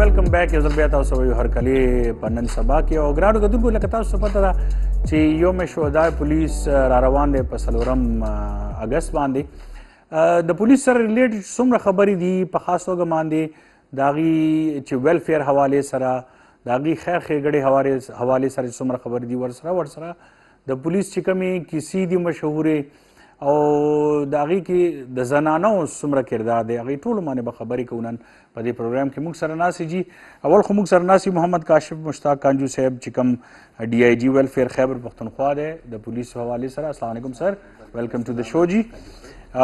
ویلکم بیک یو زر بیا تاسو ویو هر کلی په نن سبا کې او ګرانو کتونکو لکه تاسو پته ده چې یوم شهدا پولیس را روان دی په 4 اگست باندې د پولیس سره ریلیټډ څومره خبرې دي په خاص توګه باندې د هغې چې ویلفیر حوالې سره د هغې خیر ښېګړې حوالې سره څومره خبرې دي ورسره د پولیس چې کومې کیسې دي مشهورې او د هغې کې د زنانو څومره کردار دی هغې ټولو باندې به خبرې کوو نن په دې پروګرام کې موږ سره ناست جي اول خو موږ سره ناست محمد کاشف مشتاق کانجو صاحب چې کوم ڈی آئی جی ویلفیر خیبر پختونخوا دی د پولیسو حوالې سره السلام علیکم سر ویلکم ټو د شو جي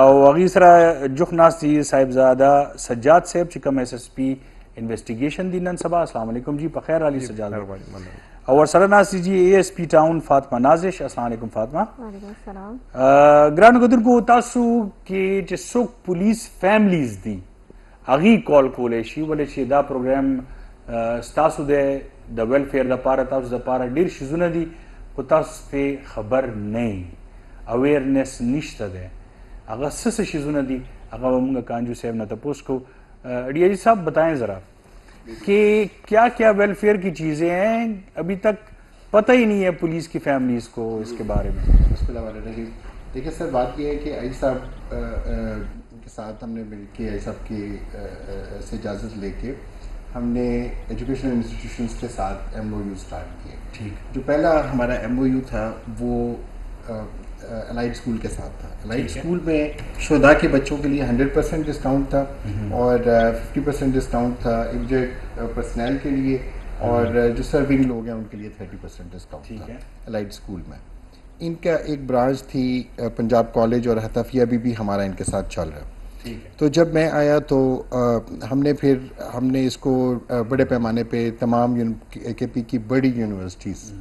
او هغې سره جوخ ناست دي صاحبزاده سجاد صاحب چې کوم ایس ایس پی انویسټیګیشن دی نن سبا السلام علیکم جی په خیر علي سجاد اور ورسره ناست جی اے ایس پی ټاون فاطمه نازش السلام علیکم فاطمه وعلیکم السلام ګرانو کتونکو تاسو کې چې څوک پولیس فیملیز دي هغې کال کولی شي ولې چې دا پروګرام ستاسو دی د ویلفیر دپاره تاسو دپاره ډېر څیزونه دي خو تاسو ترې خبر نه یې اویرنس نشته دی هغه څه چیزونه دي هغه به موږ کانجو صاحب نه تپوس کو ڈی آئی جی صاحب بتائیں ذرا کہ کیا کیا ویلفیئر کی چیزیں ہیں ابھی تک پتہ ہی نہیں ہے پولیس کی فیملیز کو اس کے بارے میں بسم اللہ الرحمن الرحیم دیکھیے سر بات یہ ہے کہ علی صاحب کے ساتھ ہم نے مل کے علی صاحب کی سے اجازت لے کے ہم نے ایجوکیشنل انسٹیٹیوشنس کے ساتھ ایم او یو اسٹارٹ کیے ٹھیک جو پہلا ہمارا ایم او یو تھا وہ الائٹ اسکول کے ساتھ تھا الائٹ اسکول میں شہداء کے بچوں کے لیے 100% ڈسکاؤنٹ تھا اور 50% ڈسکاؤنٹ تھا انجرڈ پرسنل کے لیے اور جو سرونگ لوگ ہیں ان کے لیے 30% ڈسکاؤنٹ تھا الائٹ اسکول میں ان کا ایک برانچ تھی پنجاب کالج اور حتفیہ بھی ہمارا ان کے ساتھ چل رہا تو جب میں آیا تو ہم نے اس کو بڑے پیمانے پہ تمام کے پی کی بڑی یونیورسٹیز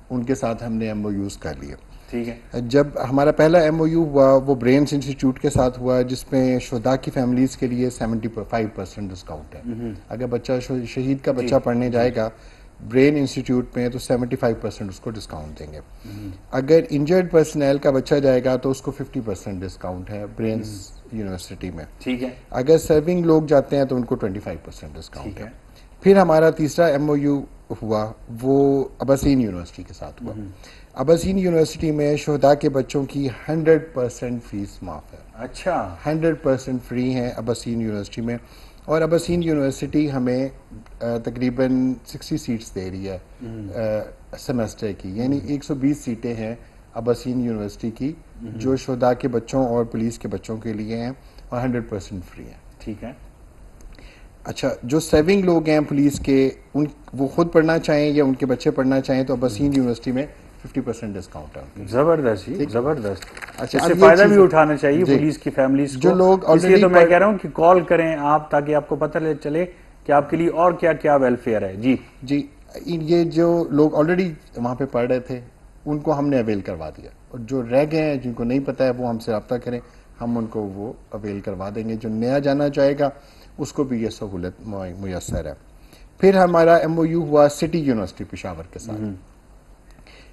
ان کے ساتھ ہم نے ایم او یوز کر لیے ٹھیک ہے جب ہمارا پہلا ایم او یو ہوا وہ برینس انسٹیٹیوٹ کے ساتھ ہوا جس میں شہداء کی فیملیز کے لیے 75% ڈسکاؤنٹ ہے اگر بچہ شہید کا بچہ پڑھنے جائے گا برین انسٹیٹیوٹ میں تو 75% اس کو ڈسکاؤنٹ دیں گے اگر انجرڈ پرسنل کا بچہ جائے گا تو اس کو 50% ڈسکاؤنٹ ہے برینس یونیورسٹی میں ٹھیک ہے اگر سرونگ لوگ جاتے ہیں تو ان کو 25% ڈسکاؤنٹ ہے پھر ہمارا تیسرا ایم او یو ہوا وہ اباسین یونیورسٹی کے ساتھ ہوا اباسین یونیورسٹی میں شہداء کے بچوں کی 100% فیس معاف ہے اچھا 100% فری ہیں اباسین یونیورسٹی میں اور اباسین یونیورسٹی ہمیں تقریباً 60 سیٹس دے رہی ہے سیمسٹر کی یعنی 120 سیٹیں ہیں اباسین یونیورسٹی کی جو شہداء کے بچوں اور پولیس کے بچوں کے لیے ہیں اور 100% فری ہیں ٹھیک ہے اچھا جو سرونگ لوگ ہیں پولیس کے وہ خود پڑھنا چاہیں یا ان کے بچے پڑھنا چاہیں تو اباسین یونیورسٹی میں 50% ڈسکاؤنٹ ہے زبردست زبردست اچھا اس سے فائدہ بھی اٹھانا چاہیے پولیس کی فیملیز کو جو لوگ اس لیے تو میں کہہ رہا ہوں کہ کال کریں آپ تاکہ آپ کو پتہ چلے کہ آپ کے لیے اور کیا کیا ویلفیئر ہے جی یہ جو لوگ آلریڈی وہاں پہ پڑھ رہے تھے ان کو ہم نے اویل کروا دیا اور جو رہ گئے ہیں جن کو نہیں پتہ ہے وہ ہم سے رابطہ کریں ہم ان کو وہ اویل کروا دیں گے جو نیا جانا چاہے گا اس کو بھی یہ سہولت میسر ہے پھر ہمارا ایم او یو ہوا سٹی یونیورسٹی پشاور کے ساتھ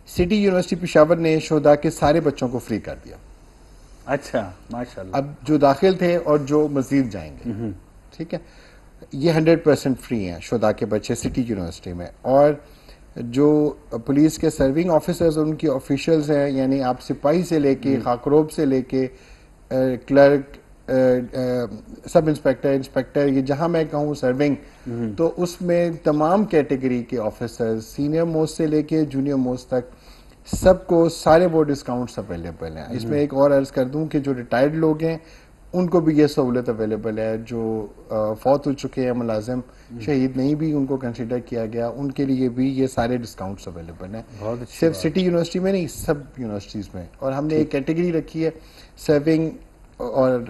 سٹی یونیورسٹی پشاور نے شہداء کے سارے بچوں کو فری کر دیا اچھا ماشاءاللہ اب جو داخل تھے اور جو مزید جائیں گے ٹھیک ہے یہ 100% فری ہیں شہداء کے بچے سٹی یونیورسٹی میں اور جو پولیس کے سرونگ آفیسرز ان کی آفیشلز ہیں یعنی آپ سپاہی سے لے کے خاکروب سے لے کے کلرک سب انسپیکٹر یہ جہاں میں کہوں سرونگ تو اس میں تمام کیٹیگری کے آفیسرز سینئر موسٹ سے لے کے جونیئر موسٹ تک سب کو سارے وہ ڈسکاؤنٹس اویلیبل ہیں اس میں ایک اور عرض کر دوں کہ جو ریٹائرڈ لوگ ہیں ان کو بھی یہ سہولت اویلیبل ہے جو فوت ہو چکے ہیں ملازم شہید نہیں بھی ان کو کنسیڈر کیا گیا ان کے لیے بھی یہ سارے ڈسکاؤنٹس اویلیبل ہیں صرف سٹی یونیورسٹی میں نہیں سب یونیورسٹیز میں اور ہم نے ایک کیٹیگری رکھی ہے سرونگ اور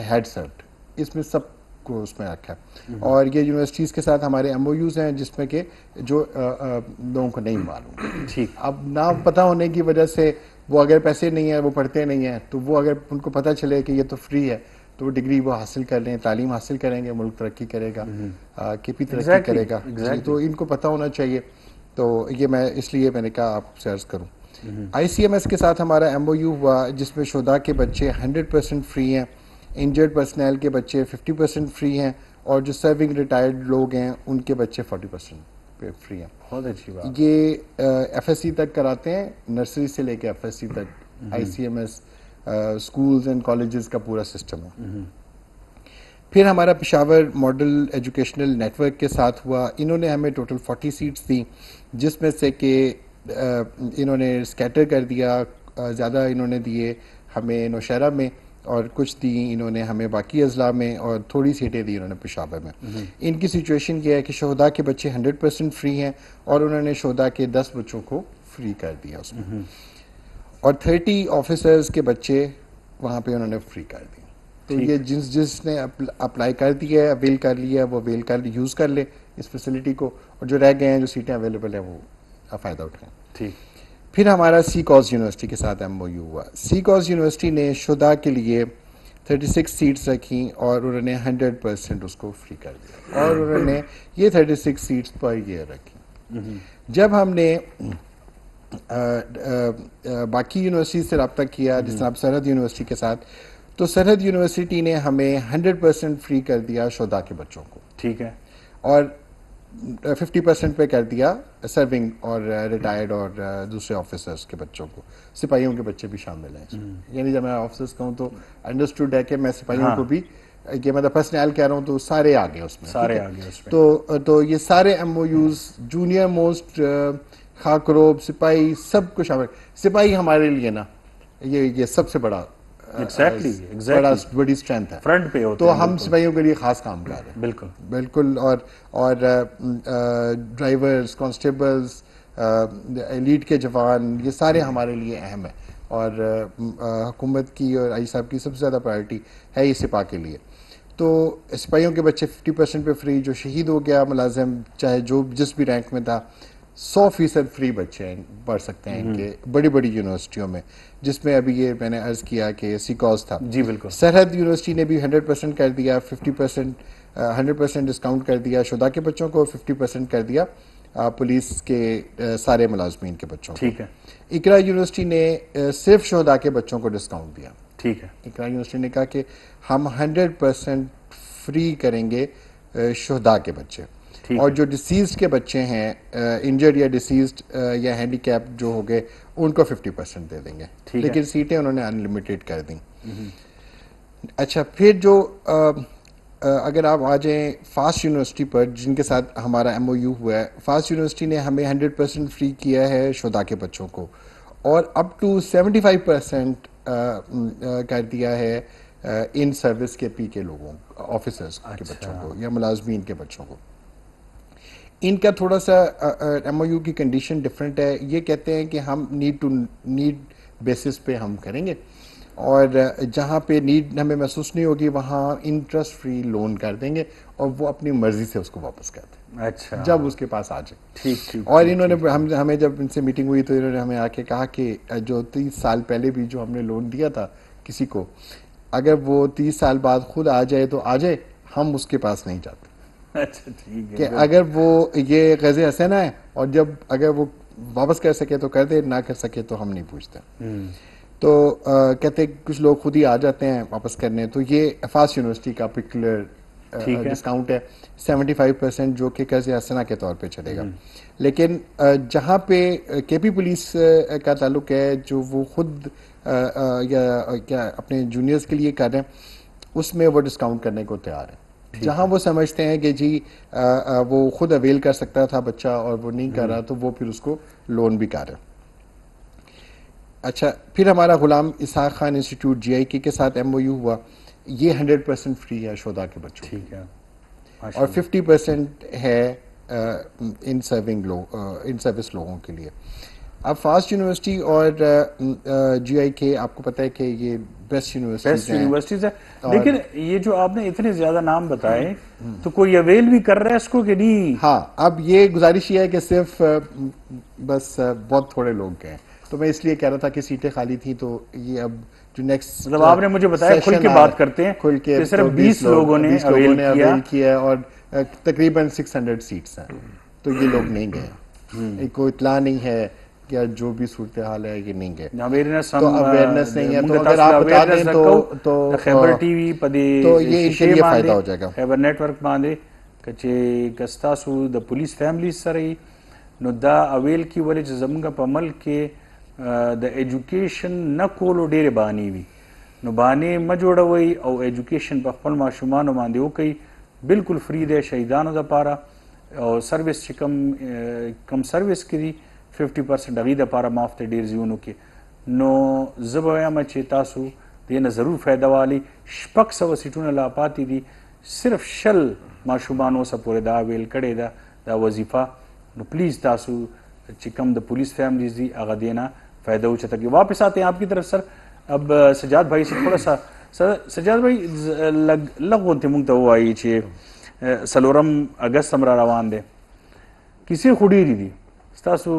ہیڈ سرٹ اس میں سب کو اس میں رکھا ہے اور یہ یونیورسٹیز کے ساتھ ہمارے ایم او یوز ہیں جس میں کہ جو لوگوں کو نہیں معلوم ٹھیک اب نہ پتہ ہونے کی وجہ سے وہ اگر پیسے نہیں ہیں وہ پڑھتے نہیں ہیں تو وہ اگر ان کو پتہ چلے کہ یہ تو فری ہے تو وہ ڈگری وہ حاصل کر لیں تعلیم حاصل کریں گے ملک ترقی کرے گا کے پی ترقی کرے گا تو ان کو پتہ ہونا چاہیے تو یہ میں اس لیے میں نے کہا آپ سے عرض کروں آئی سی ایم ایس کے ساتھ ہمارا ایم او یو ہوا جس میں شہداء کے بچے 100% فری ہیں انجرڈ پرسنل کے بچے 50% فری ہیں اور جو سرونگ ریٹائرڈ لوگ ہیں ان کے بچے 40% پہ فری ہیں. بہت اچھی بات. یہ ایف ایس سی تک کراتے ہیں, نرسری سے لے کے ایف ایس سی تک, آئی سی ایم ایس اسکولز اینڈ کالجز کا پورا سسٹم ہے. پھر ہمارا پشاور ماڈل ایجوکیشنل نیٹ ورک کے ساتھ ہوا. انہوں نے ہمیں ٹوٹل 40 سیٹس دیں, جس میں سے کہ انہوں نے اسکیٹر کر دیا, زیادہ انہوں نے دیے ہمیں نوشہرہ میں, اور کچھ دیں انہوں نے ہمیں باقی اضلاع میں, اور تھوڑی سیٹیں دی انہوں نے پشاور میں. ان کی سچویشن یہ ہے کہ شہداء کے بچے 100% فری ہیں, اور انہوں نے شہداء کے 10 بچوں کو فری کر دیا اس میں, اور 30 آفیسرز کے بچے وہاں پہ انہوں نے فری کر دیے. تو یہ جس نے اپلائی کر دیا ہے, اویل کر لیا ہے, وہ اویل کر یوز کر لے اس فیسلٹی کو, اور جو رہ گئے ہیں جو سیٹیں اویلیبل ہیں وہ فائدہ اٹھائیں. ٹھیک. پھر ہمارا سی کاز یونیورسٹی کے ساتھ ایم او یو ہوا. سی کاز یونیورسٹی نے شہداء کے لیے 36 سیٹس رکھیں, اور انہوں نے 100% اس کو فری کر دیا, اور انہوں نے یہ 36 سیٹس پر ایئر رکھی. جب ہم نے باقی یونیورسٹی سے رابطہ کیا, جس طرح سرحد یونیورسٹی کے ساتھ, تو سرحد یونیورسٹی نے ہمیں 100% فری کر دیا شہداء کے بچوں کو. ٹھیک ہے. اور 50% پہ کر دیا سرونگ اور ریٹائرڈ اور دوسرے آفیسرس کے بچوں کو. سپاہیوں کے بچے بھی شامل ہیں اس میں. یعنی جب میں آفیسرس کہوں تو انڈرسٹوڈ ہے کہ میں سپاہیوں کو بھی, کہ میں پرسنل کہہ رہا ہوں, تو سارے آگے اس میں, سارے آگے اس میں. تو یہ سارے ایم او یوز جونیئر موسٹ, خاکروب, سپاہی, سب کو شامل. سپاہی ہمارے لیے نا یہ سب سے بڑا بڑی اسٹرینتھ ہے, فرنٹ پہ ہوتے تو ہم سپاہیوں کے لیے خاص کام کر رہے ہیں. بالکل بالکل. اور ڈرائیورز, کانسٹیبلز, ایلیٹ کے جوان, یہ سارے ہمارے لیے اہم ہیں, اور حکومت کی اور آئی صاحب کی سب سے زیادہ پرائرٹی ہے یہ سپاہ کے لیے. تو سپاہیوں کے بچے 50% پہ فری. جو شہید ہو گیا ملازم, چاہے جو جس بھی رینک میں تھا, 100% فری بچے پڑھ سکتے ہیں ان کے بڑی بڑی یونیورسٹیوں میں, جس میں ابھی یہ میں نے عرض کیا کہ سی کاز تھا. جی بالکل. سرحد یونیورسٹی نے بھی 100% کر دیا, 100% ڈسکاؤنٹ کر دیا شہداء کے بچوں کو, 50% کر دیا پولیس کے سارے ملازمین کے بچوں کو. ٹھیک ہے. اقرا یونیورسٹی نے صرف شہداء کے بچوں کو ڈسکاؤنٹ دیا. ٹھیک ہے. اقرا یونیورسٹی نے کہا کہ ہم 100% فری کریں گے شہداء کے بچے, اور جو ڈیسیزڈ کے بچے ہیں, انجرڈ یا ڈیسیزڈ یا ہینڈی کیپ جو ہو گئے, ان کو 50% دے دیں گے. لیکن سیٹیں انہوں نے انلمیٹیڈ کر دیں. اچھا, پھر جو اگر آپ آ جائیں فاسٹ یونیورسٹی پر, جن کے ساتھ ہمارا ایم او یو ہوا ہے, فاسٹ یونیورسٹی نے ہمیں 100% فری کیا ہے شہداء کے بچوں کو, اور اپ ٹو 75% کر دیا ہے ان سروس کے پی کے لوگوں, آفیسرز کے بچوں کو یا ملازمین کے بچوں کو. ان کا تھوڑا سا ایم او یو کی کنڈیشن ڈفرینٹ ہے. یہ کہتے ہیں کہ ہم نیڈ بیسس پہ ہم کریں گے, اور جہاں پہ نیڈ ہمیں محسوس نہیں ہوگی وہاں انٹرسٹ فری لون کر دیں گے, اور وہ اپنی مرضی سے اس کو واپس کر دیں. اچھا. جب اس کے پاس آ جائے. ٹھیک ٹھیک. اور انہوں نے ہمیں جب ان سے میٹنگ ہوئی تو انہوں نے ہمیں آ کے کہا کہ جو 30 سال پہلے بھی جو ہم نے لون دیا تھا کسی کو, اگر وہ 30 سال بعد خود آ جائے تو آ جائے, ہم اس کے پاس نہیں جاتے. اچھا ٹھیک ہے. کہ اگر وہ یہ قرض حسنہ ہے, اور جب اگر وہ واپس کر سکے تو کر دے, نہ کر سکے تو ہم نہیں پوچھتے. تو کہتے کچھ لوگ خود ہی آ جاتے ہیں واپس کرنے. تو یہ فاسٹ یونیورسٹی کا پرٹیکولر ڈسکاؤنٹ ہے 75%, جو کہ قرض حسنہ کے طور پہ چلے گا. لیکن جہاں پہ کے پی پولیس کا تعلق ہے, جو وہ خود یا اپنے جونیئرز کے لیے کر رہے ہیں, اس میں وہ ڈسکاؤنٹ کرنے کو تیار ہیں. جہاں وہ سمجھتے ہیں کہ جی وہ خود اویل کر سکتا تھا بچہ اور وہ نہیں کر رہا, تو وہ پھر اس کو لون بھی کر رہے ہیں. اچھا, پھر ہمارا غلام اسحاق خان انسٹیٹیوٹ جی آئی کے ساتھ ایم او یو ہوا. یہ 100% فری ہے شہداء کے بچوں. ٹھیک ہے. اور 50% ہے ان سروس لوگوں کے لیے. اب فاسٹ یونیورسٹی اور جی آئی کے, آپ کو پتہ ہے کہ یہ بیسٹ یونیورسٹیز ہے. لیکن یہ جو آپ نے اتنے زیادہ نام بتائے, تو کوئی اویل بھی کر رہا ہے اس کو کہ نہیں؟ ہاں, اب یہ گزارش یہ ہے کہ صرف بس بہت تھوڑے لوگ ہیں. تو میں اس لیے کہہ رہا تھا کہ سیٹیں خالی تھیں, تو یہ اب جو نیکسٹ, مطلب آپ نے مجھے بتایا کھل کے بات کرتے ہیں, کھل کے صرف 20 لوگوں نے اویل کیا, اور تقریباً 600 سیٹس ہیں. تو یہ لوگ نہیں گئے, کوئی اطلاع نہیں ہے, یا جو بھی صورتحال ہے یہ نہیں ہے. اویرنس تو اویرنس نہیں ہے, تو اگر آپ بتا دیں تو خیبر ٹی وی پدې تو یہ ان کے لیے فائدہ ہو جائے گا. خیبر نیٹ ورک باندې چې کستاسو د پولیس فیملی سره نو دا اویل کی ولې چې زمونږ په ملک کې د ایجوکیشن نه کولو ډېرې بهانې وي نو بهانې مه جوړوئ او ایجوکیشن په خپل ماشومانو باندې وکئ بالکل فری دی شهیدانو دپاره او سروس چې کم سروس کې دي 50% هغې دپاره معاف دی ډېر ځایونو کې نو زه به وایم چې تاسو دې نه ضرور فایده والئ 600 سیټونه لا پاتې دي صرف 10 ماشومان اوسه پورې دا ویل کړې ده دا وظیفه نو پلیز تاسو چې کم د پولیس فیملیز دی هغه دینا فائدہ اوچتا کہ واپس آتے ہیں آپ کی طرف سر. اب سجاد بھائی سے تھوڑا سا سجاد بھائی لغونتې مونږ ته ووایي چې څلورم اګست هم را روان دی کیسې خو ډېرې دي ستاسو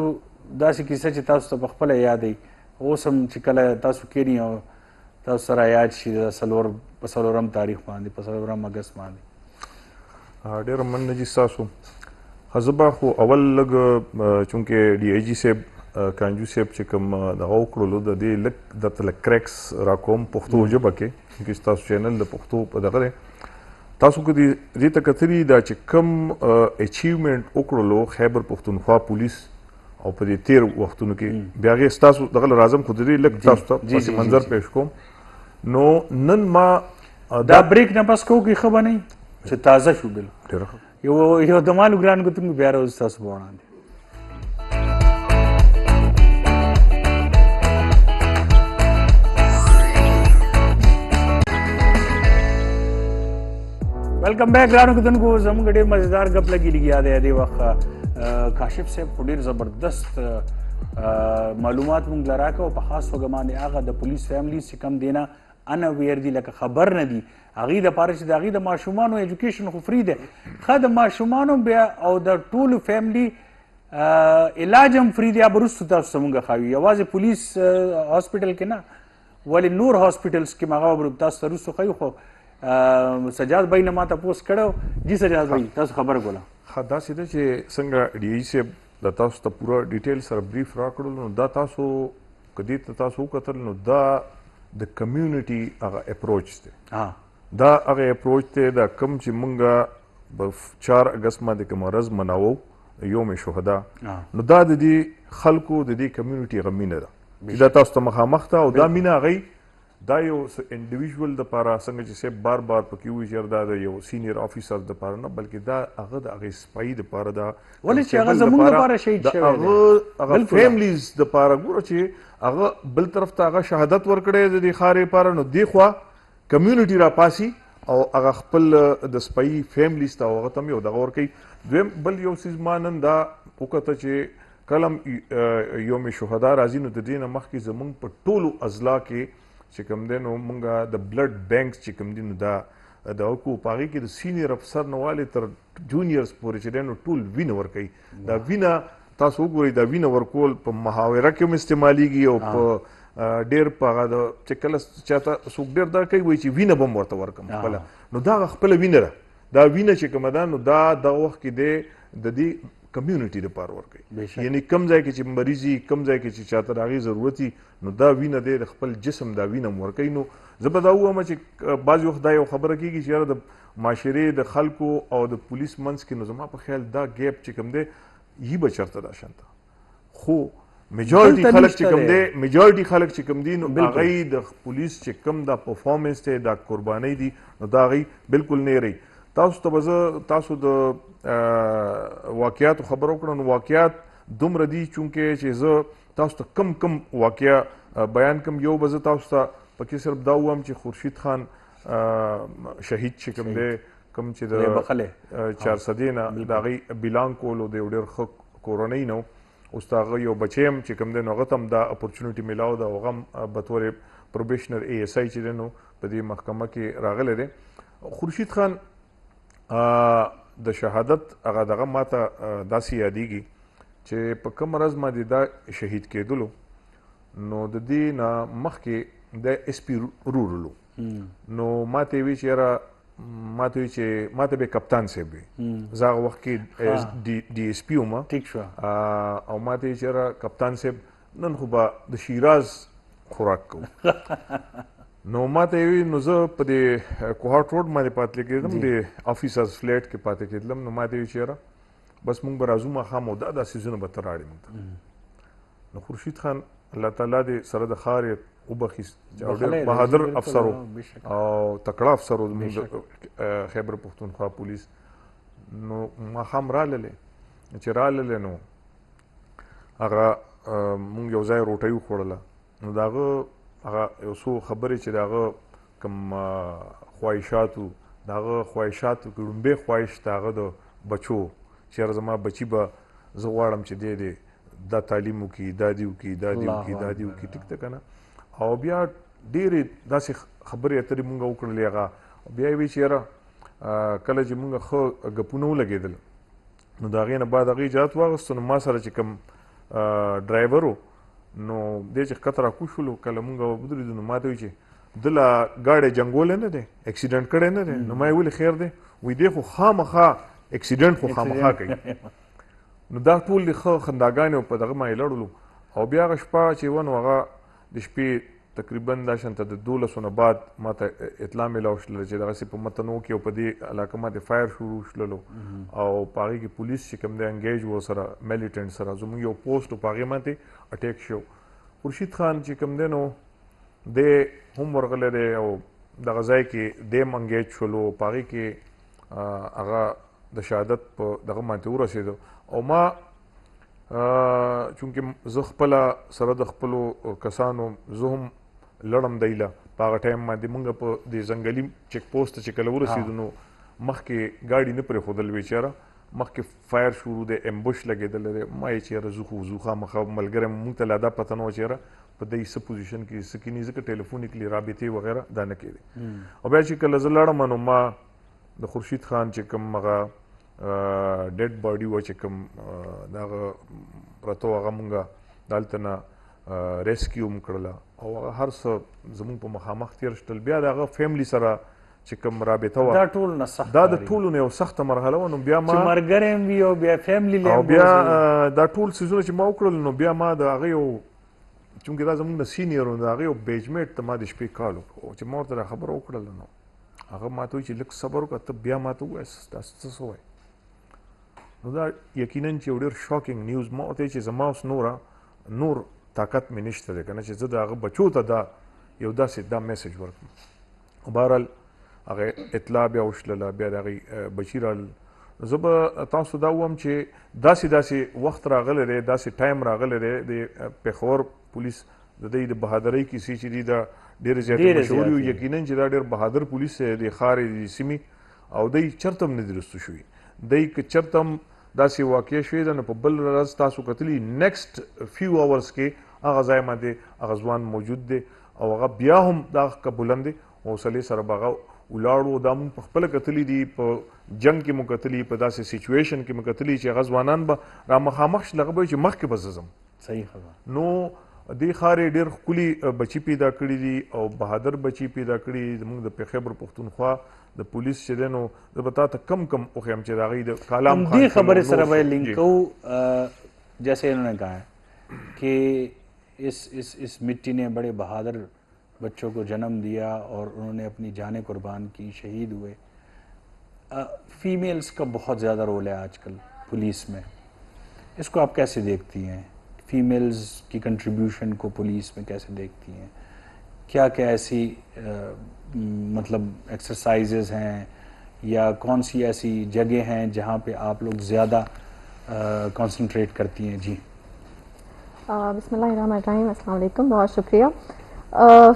داسې کیسه چې تاسو ته په خپله یادوي اوس هم چې کله تاسو کینی او تاسو سره یاد شي د په څلورم تاریخ باندې په څلورم اګست باندې ډېره مننه جي ستاسو. زه به خو اول لږ چونکې ډي آی جي صاحب کانجو صاحب چې کوم دغه وکړلو د دې لږ درته لږ کریکس راکوم پښتو ژبه کې چونکې ستاسو چینل د پښتو په دغه دی تاسو که دې ته کتلي دا چې کوم اچیومنټ وکړلو خیبر پښتونخوا پولیس او په دې تیر وختونو کې بیا هغې ستاسو دغه رازم خو د دې لږ تاسو ته پس منظر پیش کوم نو نن ما دا بریک نه پس کوو کې ښه به نه چې تازه شو بالکل یو د مالو ګران کتونکو بیا راوځي ستاسو په وړاندې. ویلکم بیک ګرانو کتونکو زموږ ډېر مزیدار ګپ لګېږي دی دې وخت کاشف صاحب خو ډېر زبردست معلومات موږ له راکړه او په خاص توګه باندې هغه د پولیس فیملیز چې کم دی نه ان اویر دي لکه خبر نه دي هغې دپاره چې د هغې د ماشومانو ایجوکیشن خو فری دی ښه د ماشومانو بیا او د ټولو فیملی علاج هم فری دی یا به وروستو تاسو ته مونږ ښایو یوازې پولیس هاسپټل کې نه ولې نور هاسپټلز کې هغه به تاسو ته وروستو ښایو خو سجاد بھائی نے ما تپوس کړو جی سجاد بھائی تاسو خبر کوله ښه داسې ده چې څنګه ډي آی صاحب د تاسو ته پوره ډیټیل سره بریف راکړلو نو دا تاسو که دې ته تاسو وکتل نو دا د کمیونټي هغه اپروچ دی دا هغه اپروچ دی دا کوم چې مونږ په 4 اګست باندې کوم ورځ مناوو یوم شهدا نو دا د دې خلکو د دې کمیونټي هغه مینه ده چې دا تاسو ته مخامخ ده او دا مینه هغوی دا یو انډیویژول دپاره څنګه چې صاحب بار بار پکې وایي چې دا د یو سینیر آفیسر دپاره نه بلکې دا هغه د هغې سپایي دپاره ده ولې چې هغه زموږ دپاره شهید شوی دی هغه فیملیز دپاره ګوره چې هغه بل طرف ته هغه شهادت ورکړی د دې ښار دپاره نو دې خوا کمیونټي راپاسي او هغه خپل د سپایي فیملیز ته هغه ته هم یو دغه ورکوي. دویم بل یو څیز ما نن دا وکته چې کله هم یوم شهدا راځي نو د دې نه مخکې زموږ په ټولو اضلاع کې چې کوم دی نو مونږ د بلډ بینکس چې کوم دي نو دا د وکړو په هغې کې د سینیر افسر نه والې تر جونیرز پورې چې دی نو ټول وینه ورکوي دا وینه تاسو وګورئ دا وینه ورکول په محاوره کې هم استعمالیږي او په ډېر په هغه د چې کله چاته څوک ډېر دا کوي وایي چې وینه به هم ورته ورکړم خپله نو دا هغه خپله وینه ده دا وینه چې کومه ده نو دا دغه وخت کې دی د دې کمیونټي دپاره ورکوي یعنی کم ځای کې چې مریض وي کم ځای کې چې چاته د هغې ضرورت وي نو دا وینه دی د خپل جسم دا وینه هم ورکوي. نو زه به دا ووایم چې بعضې وخت دا یو خبره کېږي چې یاره د معاشرې د خلکو او د پولیس منځ کې نو زما په خیال دا ګیپ چې کوم دی یي به چېرته دا شانته خو میجورټي خلک چې کوم دی میجورټي خلک چې کوم دي نو هغوی د پولیس چې کوم دا پرفارمنس دی دا قربانۍ دي نو دا هغوی بالکل نه رهي. تاسو ته به زه تاسو د واقعاتو خبره وکړم نو واقعات دومره دي چونکې چې زه تاسو ته کم واقعه بیان کم یو به زه تاسو ته پکې صرف دا ووایم چې خورشید خان شهید چې کوم دی کوم چې د 400 نه د هغې بلانګ کولو د یو ډېر ښه کورنۍ نه اوس د هغه یو بچی هم چې کوم دی نو هغه ته هم دا اپورچونټي میلاو ده هغه هم بطور پروبیشنر اے ایس آی چې دی نو په دې محکمه کې راغلی دی. خورشید خان د شهادت هغه دغه ماته داسې یادېږي چې په کوم ورځ باندې دا شهید کېدلو نو د دې نه مخکې د ایس پي رورلو نو ما ته یې وی چې یاره ماته چې ماته به کپتان صاحب وي زه هغه وخت کې ډي ایس پی وم ټیک شو او ماته چې را کپتان صاحب نن خو به د شیراز خوراک کوو نو ماته وی نو زه په دې کوهاټ روډ باندې پاتې کېدم د افیسرز فلیټ کې پاتې کېدلم نو ماته وی چې را بس مونږ به راځو ماښام او دا سیزونه به ته راړې مونږ ته نو خورشید خان الله تعالی دې سره د ښار وبخي او ډېر بهادر افسر او تکړه افسر زموږ خیبر پښتونخوا پولیس نو ماښام راللې چې راللې نو هغه مونږ یو ځای روټۍ وخوړله نو د هغه یو څو خبرې چې د هغه کوم خواهشاتو د هغه خواهشاتو کې لومبۍ خواهش د هغه د بچو چېرې زما بچي به زه غواړم چې دی دا تعلیم وکړي دا دې وکړي دا دې وکړي دا دې وکړي ټیک ده که نه او بیا ډېرې داسې خبرې اترې مونږ وکړلې هغه بیا یې وی چې یاره کله چې مونږ ښه ګپونه ولګېدل نو د هغې نه بعد هغې اجازت واخیستو نو ما سره چې کوم ډرایور و نو دی چې ښکته راکوشولو کله مونږ ودرېدو نو ما ته وایي چې ده له ګاډی جنګولی نه دی اکسیډنټ کړی نه دی نو ما یې ولې خیر دی وایي دی خو خامخا اکسیډنټ خو خامخا کوي نو دا ټول د ښه خنداګانې په دغه باندې لړلو او بیا هغه شپه چې و نو هغه د شپې تقریبا دا شانته د 12 نه بعد ماته اطلاع میلاو شوله چې دغسې په متنو کې او په دې علاقه ماته فایر شروع شللو او په هغې کې پولیس چې کوم دی انګیج و سره میلیټنټ سره زموږ یو پوسټ و په هغې باندې اټیک شو خورشید خان چې کوم دی نو دی هم ورغلی دی او دغه ځای کې دی هم انګیج شولو په هغې کې هغه د شهادت په دغه باندې ورسېدو او ما چونکې زه خپله سره د خپلو کسانو زه هم لړم دی له په هغه ټایم باندې مونږ په دې ځنګلي چیک پوسټ ته چې کله ورسېدو نو مخکې ګاډي نه پرېښودل وی چېره مخکې فایر شروع دی امبوش لګېدلی دی ما یې چېره زه خو ځو خامخا ملګری مونږ ته لا دا پته نه وه چېره په دې څه پوزیشن کې څه کیني ځکه ټلیفونیکلی رابطې وغیره دا نه کېدې او بیا چې کله زه لاړم نو ما د خورشید خان چې کوم هغه ډیډ باډي وه چې کوم دغه پرته هغه مونږ دلته نه ریسکیو هم کړله او هغه هر څه زمونږ په مخامخ تېر شتل بیا د هغه فیملی سره چې کوم رابطه وه دا ټول نه سخت دا د ټولو نه یو سخته مرحله وه نو بیا ما چې ملګری هم وي او بیا فیملی او بیا دا ټول څیزونه چې ما وکړل نو بیا ما د هغه یو چونکې دا زمونږ نه سینیر و د هغه یو بیجمیټ ته ما د شپې کال وکړو چې ما ورته دا خبره وکړله نو هغه ما ته وایي چې لږ صبر وکړه ته بیا ما ته ووایه دا څه وایي نو دا یقینا چې یو ډېر شاکینګ نیوز ما ورته چې زما اوس نور طاقت مې نشته دی که نه چې زه د هغه بچو ته دا یو داسې دا میسج ورکړم بهرحال هغه اطلاع بیا وشلله بیا د هغې بچي رالل زه به تاسو دا ووایم چې داسې وخت راغلی دی داسې ټایم راغلی دی د پېښور پولیس د دوی د بهادرۍ کیسې چې دي دا ډېرې زیاتې مشهورې وي یقینا چې دا ډېر بهادر پولیس دی د ښار د سیمې او دوی چېرته هم نه دي رستو شوي دوی که چېرته هم داسې واقع شوې ده نو په بل ورځ تاسو کتلي نیکسټ فیو اورز کې هغه ځای باندې هغه ځوان موجود دی او هغه بیا هم دا قبولن دی حوصلې سره به هغه ولاړو دا مونږ په خپله کتلي دي په جنګ کې مو کتلي په داسې سچویشن کې مو کتلي چې هغه ځوانان به را مخامخ شي هغه به وایي چې مخکې به زه ځم صحیح خبره نو دې ښار یې ډېر ښکلي بچي پیدا کړي دي او بهادر بچي پیدا کړي زموږ د خیبر پښتونخوا د پولیس چې دی نو زه به تا ته کم وښیم چې د هغوی د کالام خان دې خبرې سره به لنک کوو جیسے انہوں نے کہا ہے کہ اس مٹی نے بڑے بہادر بچوں کو جنم دیا اور انہوں نے اپنی جانیں قربان کی شہید ہوئے فیمیلز کا بہت زیادہ رول ہے آج کل پولیس میں اس کو آپ کیسے دیکھتی ہیں فیمیلز کی کنٹریبیوشن کو پولیس میں کیسے دیکھتی ہیں کیا ایسی مطلب ایکسرسائزز ہیں یا کون سی ایسی جگہ ہیں جہاں پہ آپ لوگ زیادہ کنسنٹریٹ کرتی ہیں جی بسم اللہ الرحمن الرحیم السلام علیکم بہت شکریہ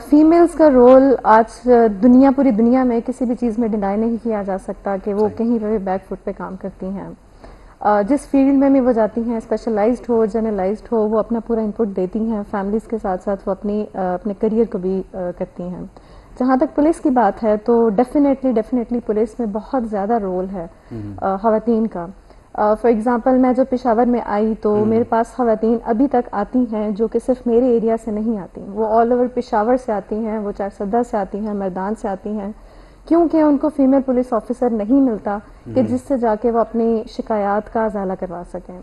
فیمیلز کا رول آج پوری دنیا میں کسی بھی چیز میں ڈینائی نہیں کیا جا سکتا کہ وہ کہیں پہ بھی بیک فٹ پہ کام کرتی ہیں جس فیلڈ میں بھی وہ جاتی ہیں اسپیشلائزڈ ہو جنرلائزڈ ہو وہ اپنا پورا انپٹ دیتی ہیں فیملیز کے ساتھ ساتھ وہ اپنے کریئر کو بھی کرتی ہیں جہاں تک پولیس کی بات ہے تو ڈیفینیٹلی پولیس میں بہت زیادہ رول ہے خواتین کا فار ایگزامپل میں جب پشاور میں آئی تو میرے پاس خواتین ابھی تک آتی ہیں جو کہ صرف میرے ایریا سے نہیں آتی وہ آل اوور پشاور سے آتی ہیں وہ چارسدہ سے آتی ہیں میدان سے آتی ہیں کیونکہ ان کو فیمیل پولیس آفیسر نہیں ملتا کہ جس سے جا کے وہ اپنی شکایات کا ازالہ کروا سکیں.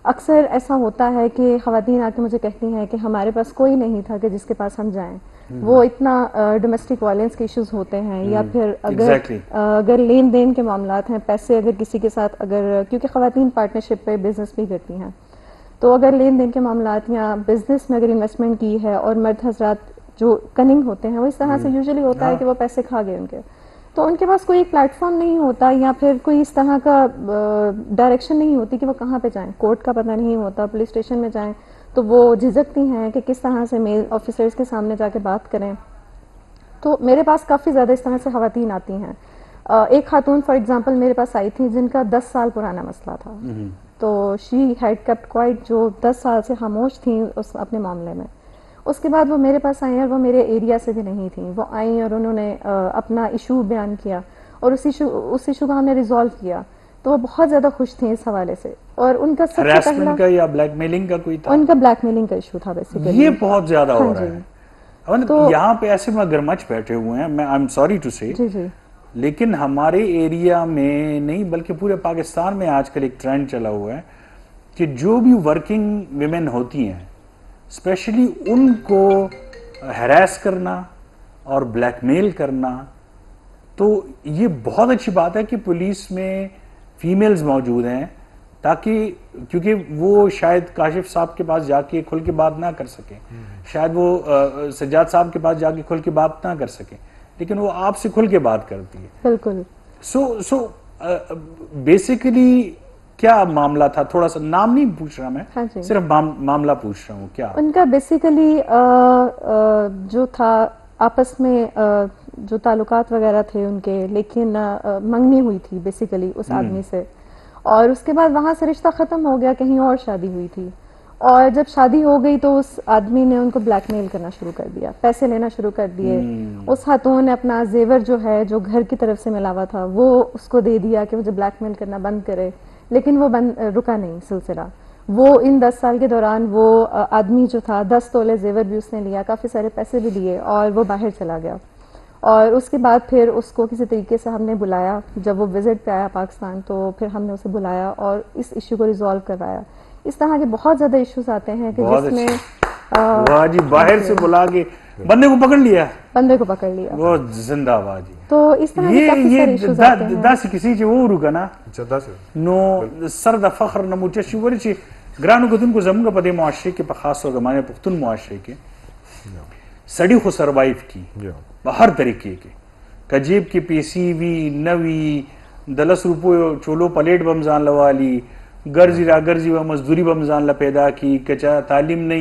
اکثر ایسا ہوتا ہے کہ خواتین آ کے مجھے کہتی ہیں کہ ہمارے پاس کوئی نہیں تھا کہ جس کے پاس ہم جائیں. وہ اتنا ڈومیسٹک وائلنس کے ایشوز ہوتے ہیں, یا پھر اگر لین دین کے معاملات ہیں, پیسے اگر کسی کے ساتھ, اگر کیونکہ خواتین پارٹنرشپ پہ بزنس بھی کرتی ہیں, تو اگر لین دین کے معاملات یا بزنس میں اگر انویسٹمنٹ کی ہے اور مرد حضرات جو کننگ ہوتے ہیں وہ اس طرح سے یوزلی ہوتا ہے کہ وہ پیسے کھا گئے ان کے, تو ان کے پاس کوئی پلیٹ فارم نہیں ہوتا, یا پھر کوئی اس طرح کا ڈائریکشن نہیں ہوتی کہ وہ کہاں پہ جائیں. کورٹ کا پتہ نہیں ہوتا, پولیس اسٹیشن میں جائیں تو وہ جھجکتی ہیں کہ کس طرح سے میل آفیسرز کے سامنے جا کے بات کریں. تو میرے پاس کافی زیادہ اس طرح سے خواتین آتی ہیں. ایک خاتون فار ایگزامپل میرے پاس آئی تھی جن کا 10 سال پرانا مسئلہ تھا, تو شی ہیڈ کیپٹ کوائٹ, جو 10 سال سے خاموش تھیں اس اپنے معاملے میں. اس کے بعد وہ میرے پاس آئیں اور وہ میرے ایریا سے بھی نہیں تھیں. وہ آئیں اور انہوں نے اپنا ایشو بیان کیا اور اس ایشو کو ہم نے ریزالو کیا, تو وہ بہت زیادہ خوش تھیں اس حوالے سے. اور ان کا سب سے پہلا کا یا بلیک میلنگ کا کوئی تھا, ان کا بلیک میلنگ کا ایشو تھا بیسیکلی. یہ بہت زیادہ ہو رہا ہے. یہاں پہ ایسے مگرمچھ بیٹھے ہوئے ہیں, میں آئی ایم سوری ٹو سے, لیکن ہمارے ایریا میں نہیں بلکہ پورے پاکستان میں آج کل ایک ٹرینڈ چلا ہوا ہے کہ جو بھی ورکنگ ویمن ہوتی ہیں اسپیشلی ان کو ہیراس کرنا اور بلیک میل کرنا. تو یہ بہت اچھی بات ہے کہ پولیس میں فیمیلز موجود ہیں, تاکہ کیونکہ وہ شاید کاشف صاحب کے پاس جا کے کھل کے بات نہ کر سکیں, شاید وہ سجاد صاحب کے پاس جا کے کھل کے بات نہ کر سکیں, لیکن وہ آپ سے کھل کے بات کرتی ہے. بالکل. سو بیسیکلی کیا معاملہ تھا, تھوڑا سا نام نہیں پوچھ رہا میں, صرف معاملہ پوچھ رہا ہوں. کیا ان کا بیسیکلی جو تھا آپس میں جو تعلقات وغیرہ تھے ان کے, لیکن منگنی ہوئی تھی بیسیکلی اس آدمی سے, اور اس کے بعد وہاں سے رشتہ ختم ہو گیا, کہیں اور شادی ہوئی تھی, اور جب شادی ہو گئی تو اس آدمی نے ان کو بلیک میل کرنا شروع کر دیا, پیسے لینا شروع کر دیے. اس خاتون نے اپنا زیور جو ہے جو گھر کی طرف سے ملا ہوا تھا وہ اس کو دے دیا کہ مجھے بلیک میل کرنا بند کرے, لیکن وہ رکا نہیں سلسلہ. وہ ان 10 سال کے دوران وہ آدمی جو تھا 10 تولے زیور بھی اس نے لیا, کافی سارے پیسے بھی دیے, اور وہ باہر چلا گیا. اور اس کے بعد پھر اس کو کسی طریقے سے ہم نے بلایا, جب وہ وزٹ پہ آیا پاکستان تو پھر ہم نے اسے بلایا اور اس ایشو کو ریزالو کروایا. اس طرح کے بہت زیادہ ایشوز آتے ہیں کہ جس میں واہ جی, باہر سے بلا کے بندے کو پکڑ لیا, وہ زندہ باد جی. تو اس طرح کے کافی سارے ایشوز آتے ہیں. داس کسی چې وورو کنه نو سر د فخر نه موچ شي ور چې ګرانو کتون کو زموږ په دې معاشره کې په خاص توګه باندې پښتون معاشره کې سړی خو سروایو کی په هر طریقې کې, کجیب کې پیسې وی نوی د 10 روپو چولو پلیټ بم ځان لوالي, ګرځي را ګرځي و مزدوری بم ځان ل پیدا کی, کچا تعلیم نه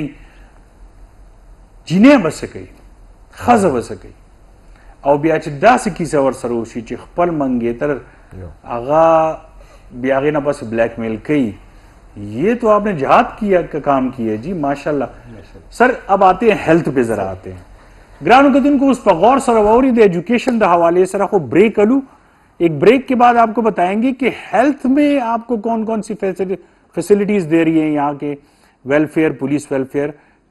جینې بسکې خزه بسکې, او بیا چې داسې کیسه ور سره وشي چې خپل منګیتر هغه بیا هغې نه بس بلیک میل کوي. یہ تو آپ نے جہاد کیا کا کام کیا جی, ماشاءاللہ. سر اب آتے ہیں ہیلتھ پہ, ذرا آتے ہیں گرانو کتن کو اس پر غور سرواوری دے ایجوکیشن دا حوالے سر کو بریک الو. ایک بریک کے بعد آپ کو بتائیں گے کہ ہیلتھ میں آپ کو کون کون سی فیسلٹیز دے رہی ہیں یہاں کے ویلفیئر, پولیس ویلفیئر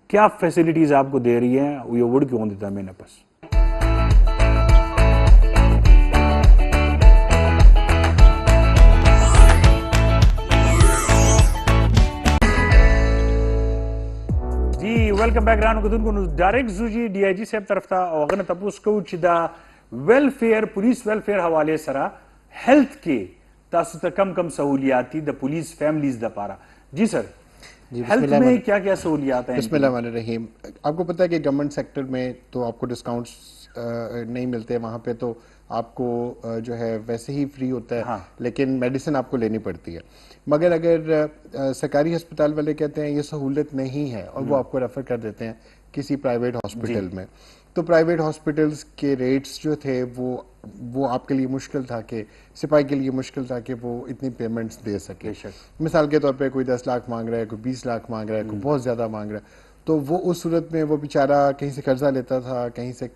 کیا فیسلٹیز آپ کو دے رہی ہیں, یہ وڈ کیوں دیتا میں نے پس. جی ویلکم بیک رانو کتن کو ډایرکټ زو جی ډي آی جی صاحب طرف ته او غنه تاسو کو چې دا ویلفیئر پولیس ویلفیئر حواله سره هیلث کې تاسو ته کم کم سہولیات دي د پولیس فیملیز د پاره. جی سر, ہیلتھ میں کیا کیا سہولیات ہیں؟ بسم اللہ الرحمن الرحیم. آپ کو پتہ ہے کہ گورنمنٹ سیکٹر میں تو آپ کو ڈسکاؤنٹس نہیں ملتے, وہاں پہ تو آپ کو جو ہے ویسے ہی فری ہوتا ہے, لیکن میڈیسن آپ کو لینی پڑتی ہے. مگر اگر سرکاری ہسپتال والے کہتے ہیں یہ سہولت نہیں ہے اور وہ آپ کو ریفر کر دیتے ہیں کسی پرائیویٹ ہاسپٹل میں, تو پرائیویٹ ہاسپٹلس کے ریٹس جو تھے وہ آپ کے لیے مشکل تھا, کہ سپاہی کے لیے مشکل تھا کہ وہ اتنی پیمنٹس دے سکے. مثال کے طور پہ کوئی 10 لاکھ مانگ رہا ہے, کوئی 20 لاکھ مانگ رہا ہے, کوئی بہت زیادہ مانگ رہا ہے, تو وہ اس صورت میں وہ بیچارہ کہیں سے قرضہ لیتا تھا, کہیں سے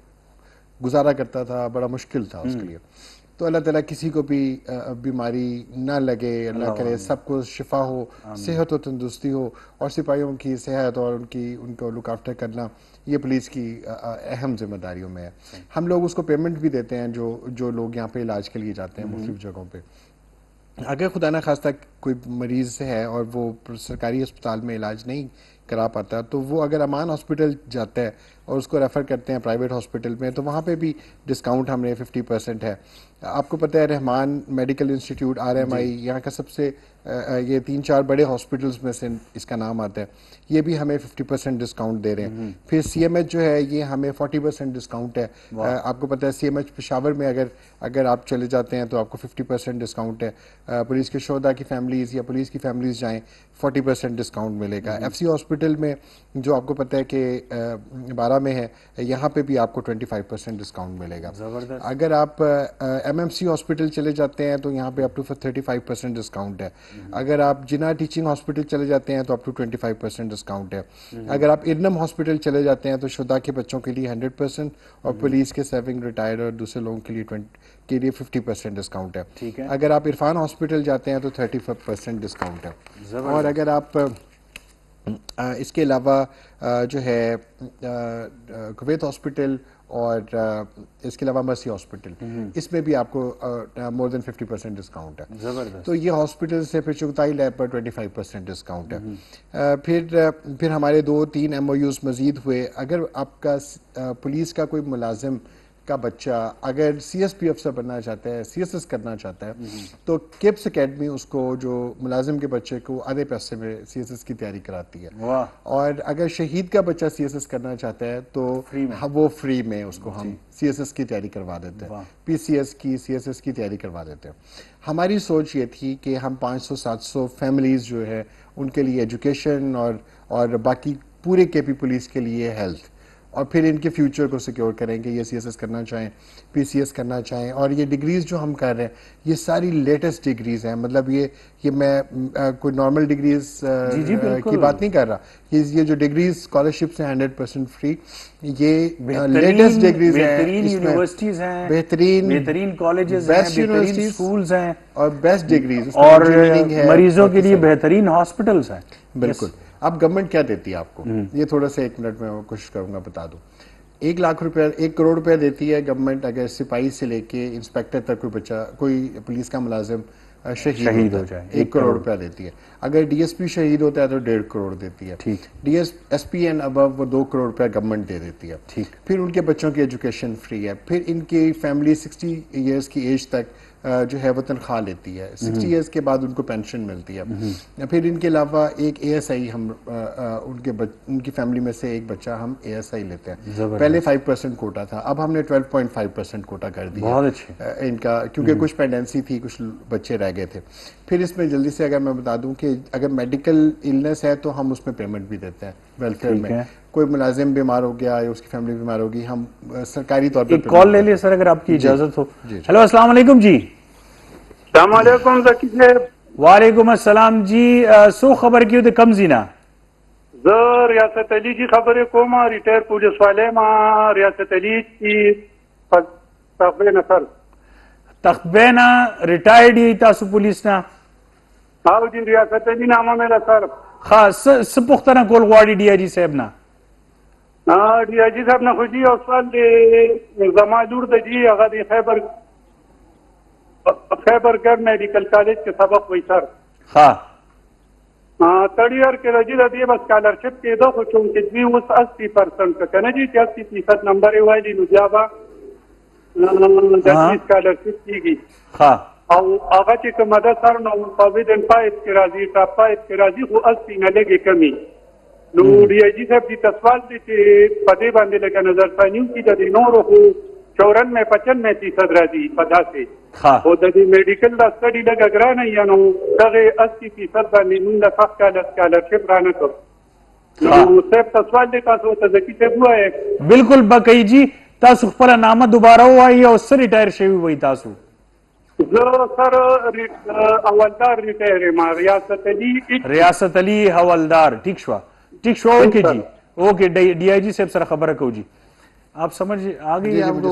گزارا کرتا تھا, بڑا مشکل تھا اس کے لیے. تو اللہ تعالیٰ کسی کو بھی بیماری نہ لگے, اللہ کرے سب کو شفا ہو, صحت و تندرستی ہو, اور سپاہیوں کی صحت اور ان کو لک آفٹر کرنا یہ پولیس کی اہم ذمہ داریوں میں ہے. ہم لوگ اس کو پیمنٹ بھی دیتے ہیں جو لوگ یہاں پہ علاج کے لیے جاتے ہیں مختلف جگہوں پہ. اگر خدا نہ خواستہ کوئی مریض ہے اور وہ سرکاری اسپتال میں علاج نہیں کرا پاتا تو وہ اگر امان ہاسپٹل جاتا ہے اور اس کو ریفر کرتے ہیں پرائیویٹ ہاسپٹل میں, تو وہاں پہ بھی ڈسکاؤنٹ ہم نے 50% ہے. آپ کو پتہ ہے رحمان میڈیکل انسٹیٹیوٹ RMI یہاں کا سب سے یہ 3-4 بڑے ہاسپٹلس میں سے اس کا نام آتا ہے, یہ بھی ہمیں 50% ڈسکاؤنٹ دے رہے ہیں. پھر CMH جو ہے یہ ہمیں 40% ڈسکاؤنٹ ہے. آپ کو پتہ ہے CMH پشاور میں اگر آپ چلے جاتے ہیں تو آپ کو 50% ڈسکاؤنٹ ہے. پولیس کے شہداء کی فیملیز یا پولیس کی فیملیز جائیں 40% ڈسکاؤنٹ ملے گا. FC ہاسپٹل میں جو آپ کو پتہ ہے کہ 12 میں ہے, یہاں پہ بھی آپ کو 25% ڈسکاؤنٹ ملے گا. اگر آپ MMC ہاسپٹل چلے جاتے ہیں تو یہاں پہ اپ ٹو 35% ڈسکاؤنٹ ہے. اگر آپ جناح ٹیچنگ ہاسپٹل چلے جاتے ہیں تو اپ ٹو 25% ڈسکاؤنٹ ہے. اگر آپ ارنم ہاسپٹل چلے جاتے ہیں تو شہداء کے بچوں کے لیے 100% اور پولیس کے سرونگ ریٹائرڈ اور دوسرے لوگوں کے لیے 50% ڈسکاؤنٹ ہے. اگر آپ عرفان ہاسپٹل جاتے ہیں تو 35% ڈسکاؤنٹ ہے. اور اگر آپ اس کے علاوہ جو ہے کویت ہاسپٹل اور اس کے علاوہ مرسی ہاسپٹل, اس میں بھی آپ کو مور دین 50% ڈسکاؤنٹ ہے. زبردست. تو یہ ہاسپٹل سے پھر چغتائی لیب پر 25% ڈسکاؤنٹ ہے. پھر ہمارے 2-3 MOUs مزید ہوئے. اگر آپ کا پولیس کا کوئی ملازم کا بچہ اگر CSP افسر بننا چاہتا ہے, CSS کرنا چاہتا ہے, تو کپس اکیڈمی اس کو جو ملازم کے بچے کو آدھے پیسے میں CSS کی تیاری کراتی ہے. اور اگر شہید کا بچہ CSS کرنا چاہتا ہے تو وہ فری میں اس کو ہم CSS کی تیاری کروا دیتے ہیں, PCS کی CSS کی تیاری کروا دیتے ہیں. ہماری سوچ یہ تھی کہ ہم 500-700 فیملیز جو ہے ان کے لیے ایجوکیشن اور باقی پورے KP پولیس کے لیے ہیلتھ اور پھر ان کے فیوچر کو سیکیور کریں گے. یہ CSS کرنا چاہیں, PCS کرنا چاہیں, اور یہ ڈگریز جو ہم کر رہے ہیں یہ ساری لیٹسٹ ڈگریز ہیں. مطلب یہ میں کوئی نارمل ڈگریز کی بات نہیں کر رہا. یہ جو ڈگریز اسکالرشپ ہیں 100% فری, یہ لیٹسٹ ڈگریز ہیں, بہترین یونیورسٹیز ہیں, بہترین کالجز ہیں, بہترین اسکولز ہیں اور بیسٹ ڈگریز, اور مریضوں کے لیے بہترین ہاسپٹلز ہیں. بالکل. اب گورنمنٹ کیا دیتی ہے آپ کو, یہ تھوڑا سا 1 منٹ میں کوشش کروں گا بتا دوں. 1 لاکھ روپے 1 کروڑ روپے دیتی ہے گورنمنٹ اگر سپاہی سے لے کے انسپیکٹر تک کوئی بچہ کوئی پولیس کا ملازم شہید ہو جائے 1 کروڑ روپیہ دیتی ہے. اگر DSP شہید ہوتا ہے تو 1.5 کروڑ دیتی ہے. SP اینڈ ابو وہ 2 کروڑ روپیہ گورنمنٹ دے دیتی ہے. پھر ان کے بچوں کی ایجوکیشن فری ہے. پھر ان کی فیملی 60 ایئرس کی ایج تک جو ہے وہ تنخواہ لیتی ہے. 60 ایئرس کے بعد ان کو پینشن ملتی ہے. پھر ان کے علاوہ ایک ASI ہم ان کی فیملی میں سے ایک بچہ ہم ASI لیتے ہیں. پہلے 5% کوٹا تھا, اب ہم نے 12.5% کوٹا کر دیا ان کا, کیونکہ کچھ پینڈنسی تھی, کچھ بچے رہ گئے تھے. پھر اس میں جلدی سے اگر میں بتا دوں کہ اگر میڈیکل النس ہے تو ہم اس میں پیمنٹ بھی دیتے ہیں ویلفیئر میں. کوئی ملازم بیمار ہو گیا یا اس کی فیملی بیمار ہوگی, ہم سرکاری طور پر کال لے لیں سر اگر آپ کی اجازت ہو. ہیلو, السلام علیکم جی. السلام علیکم ذکی صاحب. وعلیکم السلام جی. سو خبر کیوں تے کم زینا زه ریاست علی جی خبرې کوم, ریټایر پولیس والی ما ریاست علی کی تقبینا سر تقبینا ریٹائرڈ یی تاسو پولیس نا او جی ریاست علی نامه میلا سر خاص سپختنا کول غواړي ډي آی جی صاحب نا ډي آی جی صاحب نه خو جی او سوال دی زما لور د جی هغه د خیبر ګرد میډیکل کالج کې سبق وای سر. تھرڈ ایئر کے رجی رضی بس اسکالرشپ کے دو چونکہ دوی اوس 80% کا کنه جی 80% نمبر وایلی نو بیا با د اسکالرشپ کیږي. او هغه چې کومه ده سر نو کووډ ان 5 کې راځي ټاپ 5 کې راځي خو 80 نه لګي کمی. نو ډي آی جی صاحب دې سوال دي چې په دې باندې لکه نظر ثانیو کې د نورو خو 94-95% راځي په داسې او د دې میډیکل دا سټډي لګه ګرانه یا نو دغه 80% باندې موږ د فقط اسکالرشپ رانه کوو. نو صاحب سوال دې تاسو ته ذکی صاحب وایي. بالکل بقای جی تاسو خپل نامه دوباره وایي او سر ریټایر شوی وای تاسو. زه سر حوالدار ریټایر ما ریاست علی حوالدار. ٹھیک شو اوکے جی اوکے ڈی آئی جی صاحب سره خبره کو جی. آپ سمجھ آ گئی آپ کو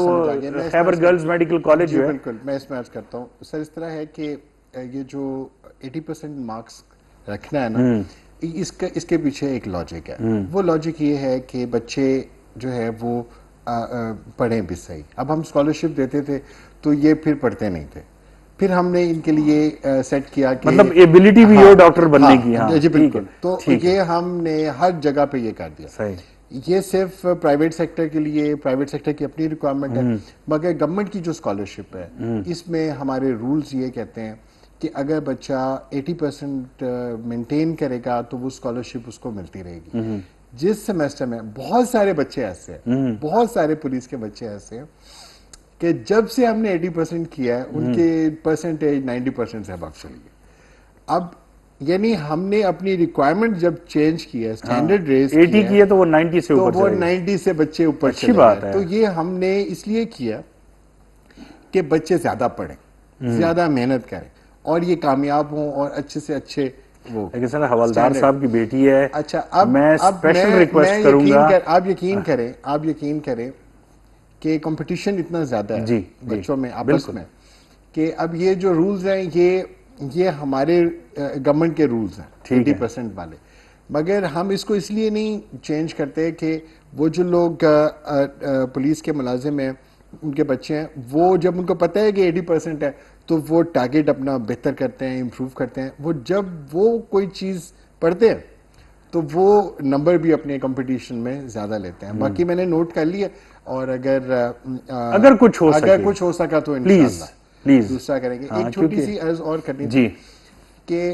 خیبر گرلز میڈیکل کالج جو ہے. بالکل میں اس میں عرض کرتا ہوں سر. اس طرح ہے کہ یہ جو 80% مارکس رکھنا ہے نا, اس کے پیچھے ایک لاجک ہے. وہ لاجک یہ ہے کہ بچے جو ہے وہ پڑھیں بھی صحیح. اب ہم اسکالرشپ دیتے تھے تو یہ پھر پڑھتے نہیں تھے. پھر ہم نے ان کے لیے سیٹ کیا کہ مطلب ایبلٹی بھی ہو ڈاکٹر بننے کی. جی بالکل. تو یہ ہم نے ہر جگہ پہ یہ کر دیا. صحیح. یہ صرف پرائیویٹ سیکٹر کے لیے, پرائیویٹ سیکٹر کی اپنی ریکوائرمنٹ ہے, مگر گورنمنٹ کی جو اسکالرشپ ہے اس میں ہمارے رولز یہ کہتے ہیں کہ اگر بچہ 80% مینٹین کرے گا تو وہ اسکالرشپ اس کو ملتی رہے گی. جس سیمیسٹر میں بہت سارے بچے ایسے ہیں, بہت سارے پولیس کے بچے ایسے ہیں کہ جب سے ہم نے 80% کیا ہے ان کے پرسنٹیج 90% سے اباب چلی گئی. اب یعنی ہم نے اپنی ریکوائرمنٹ جب چینج کیا ہے, اسٹینڈرڈ ریز کیا تو وہ 90 سے اوپر, تو وہ 90 سے بچے اوپر چلے گئے. تو یہ ہم نے اس لیے کیا کہ بچے زیادہ پڑھیں, زیادہ محنت کریں اور یہ کامیاب ہوں اور اچھے سے اچھے وہ. لیکن سر حوالدار صاحب کی بیٹی ہے. اچھا اب میں اسپیشل ریکویسٹ کروں گا, آپ یقین کریں کہ کمپٹیشن اتنا زیادہ ہے بچوں میں آپس میں کہ اب یہ جو رولز ہیں یہ ہمارے گورنمنٹ کے رولز ہیں 80% والے, مگر ہم اس کو اس لیے نہیں چینج کرتے کہ وہ جو لوگ پولیس کے ملازم ہیں ان کے بچے ہیں, وہ جب ان کو پتہ ہے کہ 80% ہے تو وہ ٹارگیٹ اپنا بہتر کرتے ہیں, امپروو کرتے ہیں. وہ جب وہ کوئی چیز پڑھتے ہیں تو وہ نمبر بھی اپنے کمپٹیشن میں زیادہ لیتے ہیں. باقی میں نے نوٹ کر لیا, اور اگر کچھ ہو سکا تو انشاءاللہ دوسرا کریں گے. ایک چھوٹی سی عرض اور کرنی تھی کہ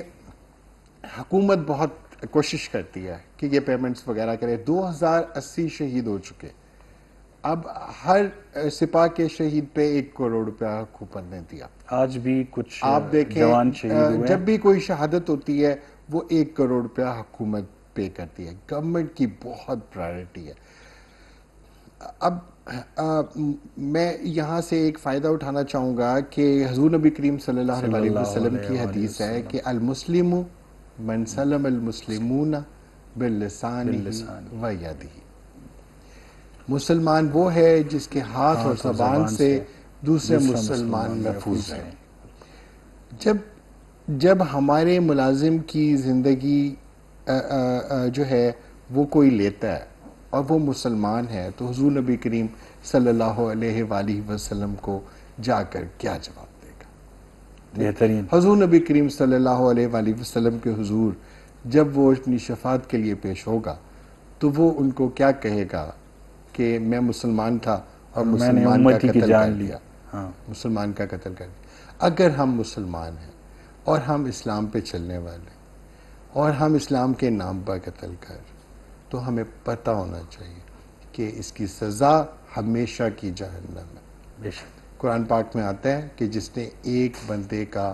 حکومت بہت کوشش کرتی ہے کہ یہ پیمنٹس وغیرہ کرے. 2080 شہید ہو چکے. اب ہر سپاہ کے شہید پہ 1 کروڑ روپیہ کوپن نے دیا. آج بھی کچھ آپ دیکھیں جب بھی کوئی شہادت ہوتی ہے وہ 1 کروڑ روپیہ حکومت پے کرتی ہے. گورنمنٹ کی بہت پرائرٹی ہے. اب میں یہاں سے ایک فائدہ اٹھانا چاہوں گا کہ حضور نبی کریم صلی اللہ علیہ وسلم کی حدیث ہے کہ المسلم من سلم المسلمون باللسان ویدہ. مسلمان وہ ہے جس کے ہاتھ اور زبان سے دوسرے مسلمان محفوظ ہیں. جب ہمارے ملازم کی زندگی جو ہے وہ کوئی لیتا ہے اور وہ مسلمان ہے تو حضور نبی کریم صلی اللہ علیہ وآلہ وسلم کو جا کر کیا جواب دے گا؟ بہترین. حضور نبی کریم صلی اللہ علیہ وآلہ وسلم کے حضور جب وہ اپنی شفاعت کے لیے پیش ہوگا تو وہ ان کو کیا کہے گا کہ میں مسلمان تھا اور مسلمان کا قتل کر لیا. مسلمان کا قتل کر لیا. اگر ہم مسلمان ہیں اور ہم اسلام پہ چلنے والے اور ہم اسلام کے نام پر قتل کر, تو ہمیں پتہ ہونا چاہیے کہ اس کی سزا ہمیشہ کی جہنم ہے. قرآن پاک میں آتا ہے کہ جس نے ایک بندے کا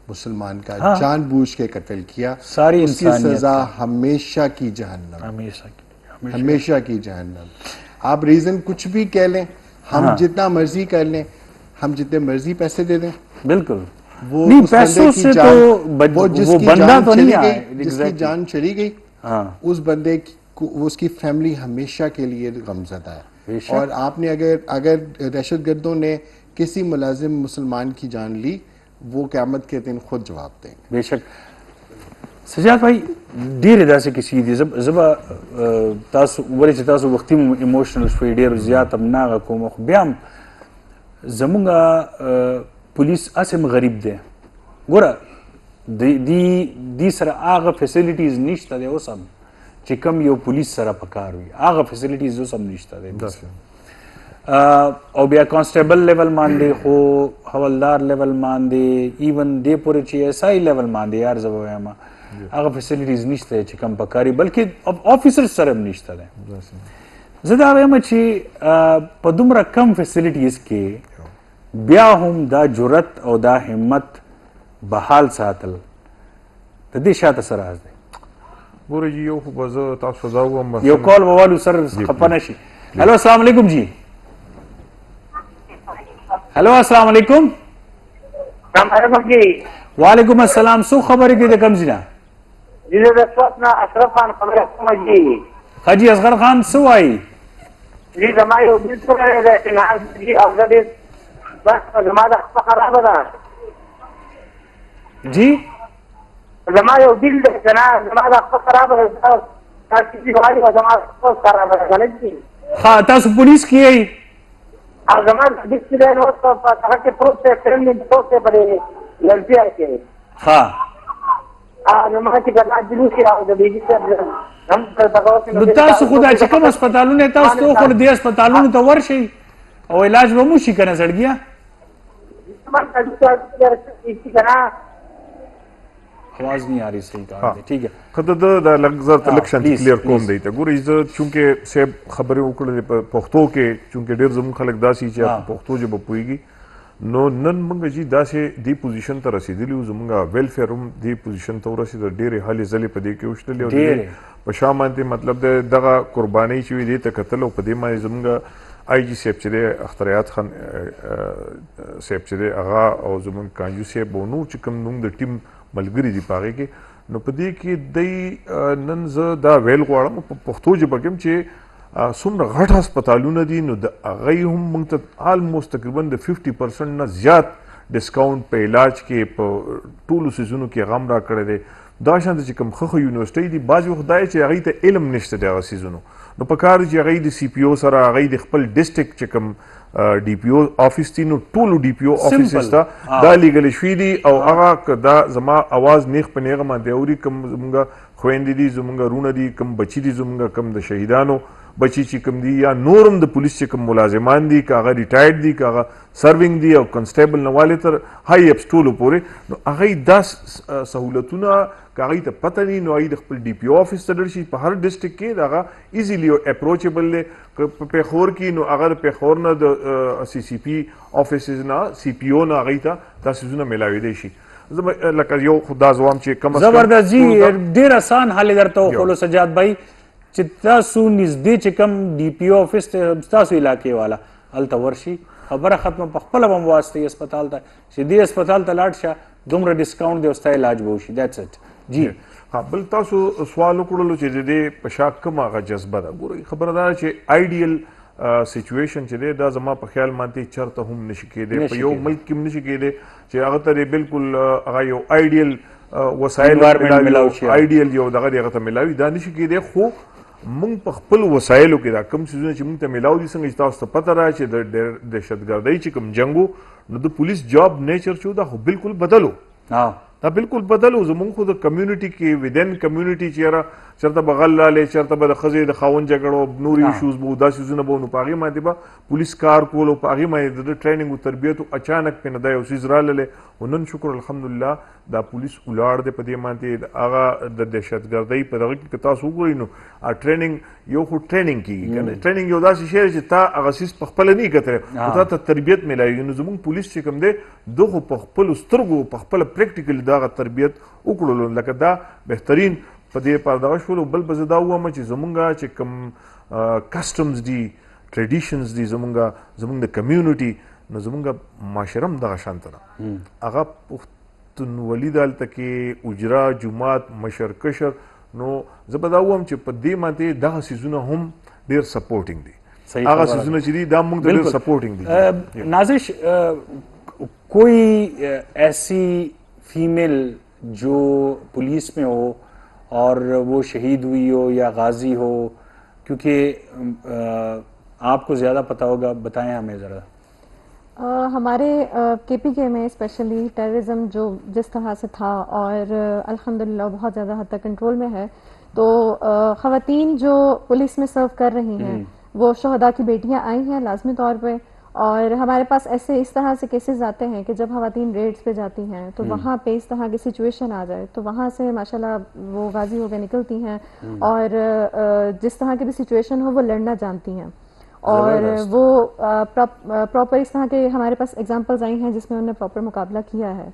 مسلمان کا جان بوجھ کے قتل کیا اس کی سزا ہمیشہ کی جہنم, ہمیشہ کی جہنم. آپ ریزن کچھ بھی کہہ لیں, ہم جتنا مرضی کر لیں, ہم جتنے مرضی پیسے دے دیں, بالکل وہ جس کی جان چلی گئی اس بندے اس کی فیملی ہمیشہ کے لیے غمزدہ ہے. اور آپ نے اگر دہشت گردوں نے کسی ملازم مسلمان کی جان لی وہ قیامت کے دن خود جواب دیں گے. بے شک. سجاد بھائی ډیر داسې کیسې دي زبا تاسو ولې چې تاسو وختي ایموشنل شوي ډیر زیات هم نه کوم خو بیا هم زمونږ پولیس اسم غریب دی. ګوره دی سره هغه فیسیلیټیز نشته دی اوس هم چې کوم یو پولیس سره پکار وي, هغه فیسیلیټیز اوس هم نشته دی. او بیا کانسټیبل لیول باندې خو حوالدار لیول باندې ایون دې پورې چې ایس آی لیول باندې یار زه به وایم هغه فیسیلیټیز نشته چې کوم پکاري, بلکې افیسر سره هم نشته دی. زه دا وایم چې په دومره کم فیسیلیټیز کې بیا هم دا جرأت او دا همت بحال ساتل د دې شاته څه راز دی؟ ګوره جي یو خو به زه تاسو دا ووایم یو کال به والو سر خفه نه شي. هلو السلام علیکم جی. ہیلو السلام علیکم. وعلیکم السلام. سو خبر کی کم زینا اشرف خان خبر جی. حاجی اصغر خان سو آئی جی زمائی بالکل جی افضل بس زمانہ خراب ہے جی زمائی دل جنا زمانہ خراب ہے کسی ہماری زمانہ خراب ہے جی ها تاسو پولیس کې یې زمانہ ڈسپلے نو تو طرح کے پروف سے ٹریننگ پروف سے بڑے لڑکیاں کے ها زمانہ کی بنا دل کی راو دې چې هم نو تاسو خو دا چې کوم هسپتالونه تاسو ته خو دې هسپتالونو ته ورشئ او علاج به مو شي که نه زړګیه آواز نہیں آ رہی صحیح کہا ٹھیک ہے خدای دا لږ زر ته لږ شانتي کلیر کوم دی ته ګورئ زه چونکې صاحب خبرې وکړلې په پښتو کې چونکې ډېر زموږ خلک داسې چې په پښتو ژبه پوهېږي نو نن موږ چې داسې دې پوزیشن ته رسېدلي وو زموږ ویلفیر هم دې پوزیشن ته ورسېده ډېرې هلې ځلې په دې کې وشتلې او په شا باندې مطلب د دغه قربانۍ چې وي دې ته کتل او په دې باندې زموږ آی جي صاحب چې دی اختریات خان صاحب چې دی هغه او زموږ کانجو صاحب او نور چې کوم زموږ د ټیم ملګري دي په هغې کې نو په دې کې دی نن زه دا ویل غواړم په پښتو ژبه کې هم چې څومره غټ هسپتالونه دي نو د هغوی هم موږ ته آلموسټ تقریبا د 50% نه زیات ډسکاونټ په علاج کې په ټولو څیزونو کې هغه هم راکړی دی دا شانته چې کوم ښه یونیورسټۍ دي بعضې وخت دا چې هغوی ته علم نشته د هغه څیزونو نو په کار چې هغوی د سی پی او سره هغوی د خپل ډسټرکټ چې کوم ډي پی او افیس دي نو ټولو ډي پی او افیسز ته دا لیږلی شوي دي او هغه که دا زما اواز نیغ په نیغه باندې اوري کوم زمونږ خویندې دي زمونږ رونه دي کوم بچي دي زمونږ کوم د شهیدانو بچی چې کوم دي یا نورم د پولیس چې کوم ملازمان دي که هغه ریټایرډ دي که هغه سروینګ دي او کنسټیبل نه والې تر هائی اپس ټولو پورې نو هغوی دا سهولتونه که هغوی ته پته نه وي نو هغوی د خپل ډي پی او افیس ته ډر شي په هر ډسټرکټ کې د هغه ایزیلی اپروچیبل دی که په پېښور کې نو هغه د پېښور نه د سی سی پي افیسز نه سی پي او نه هغوی ته دا څیزونه میلاویدی شي زه لکه یو خو دا زوام چې کم زبردست جی ډېر اسان حل یې درته وښولو سجاد بھائی چې تاسو نږدې چې کوم ډي پی او افیس ته ستاسو علاقې والا هلته ورشي خبره ختمه په خپله به م واستئ اسپتال ته چې دې اسپتال ته لاړ شه دومره ډسکاونټ دی او ستا علاج به وشي دیټس اټ جی بل تاسو سوال وکړلو چې د دې په شا کوم هغه جذبه ده ګورئ خبره دا چې آیډیل سچویشن چې دی دا زما په خیال باندې چرته هم نشي کېدی په یو ملک کې هم نشي کېدی چې هغه ته بالکل هغه یو آیډیل وسایل آیډیل یو دغه دی هغه ته میلاوي دا نشي کېدی خو موږ په خپل وسایلو کې دا کوم څیزونه چې موږ ته میلاو دي څنګه چې تاسو ته پته را چې د دهشتګردۍ چې کوم جنګ و نو د پولیس جاب نیچر چې دا خو بالکل بدل و دا بالکل بدل و زموږ خو د کمیونټي کې ودن کمیونټي چېرې چېرته به غل رالې چېرته به د ښځې د خاوند جګړو نور ایشوز به و دا څیزونه به و نو په هغې باندې به پولیس کار کول او په هغې باندې د ده ټریننګ و تربیت و اچانک پې نه دا یو څیز راغلی خو نن شکر الحمدلله دا پولیس ولاړ دی په دې باندې هغه د دهشتګردۍ په دغه کې که تاسو وګورئ نو ټریننګ یو خو ټریننګ کېږي که نه ټریننګ یو داسې شی دی چې تا هغه څیز په خپله نه یې کتلی خو تا ته تربیت میلاوي نو زموږ پولیس چې کوم دی ده خو په خپلو سترګو په خپله پریکټیکلي د هغه تربیت وکړلو لکه دا بهترین په دې پر دغه شولو بل به زه دا ووایم چې زمونږ چې کوم کسټمز دي ټریډیشنز دي زمونږ د کمیونټي نو زمونږ معاشره هم دغه شانته ده هغه پښتونولي ده هلته کې اجرا جومات مشر کشر نو زه به دا ووایم چې په دې باندې دغه څیزونه هم ډېر سپورټینګ دي هغه څیزونه چې دي دا موږ ته ډېر سپورټینګ دي نازش کوئی ایسی فیمیل جو پولیس میں ہو اور وہ شہید ہوئی ہو یا غازی ہو کیونکہ آپ کو زیادہ پتہ ہوگا بتائیں ہمیں ذرا ہمارے کے پی کے میں اسپیشلی ٹیررزم جو جس طرح سے تھا اور الحمدللہ بہت زیادہ حد تک کنٹرول میں ہے تو خواتین جو پولیس میں سرو کر رہی ہیں وہ شہداء کی بیٹیاں آئی ہیں لازمی طور پہ اور ہمارے پاس ایسے اس طرح سے کیسز آتے ہیں کہ جب خواتین ریڈز پہ جاتی ہیں تو وہاں پہ اس طرح کی سچویشن آ جائے تو وہاں سے ماشاءاللہ وہ غازی ہو کے نکلتی ہیں اور جس طرح کی بھی سچویشن ہو وہ لڑنا جانتی ہیں اور وہ پراپر اس طرح کے ہمارے پاس ایگزامپلز آئی ہیں جس میں انہوں نے پراپر مقابلہ کیا ہے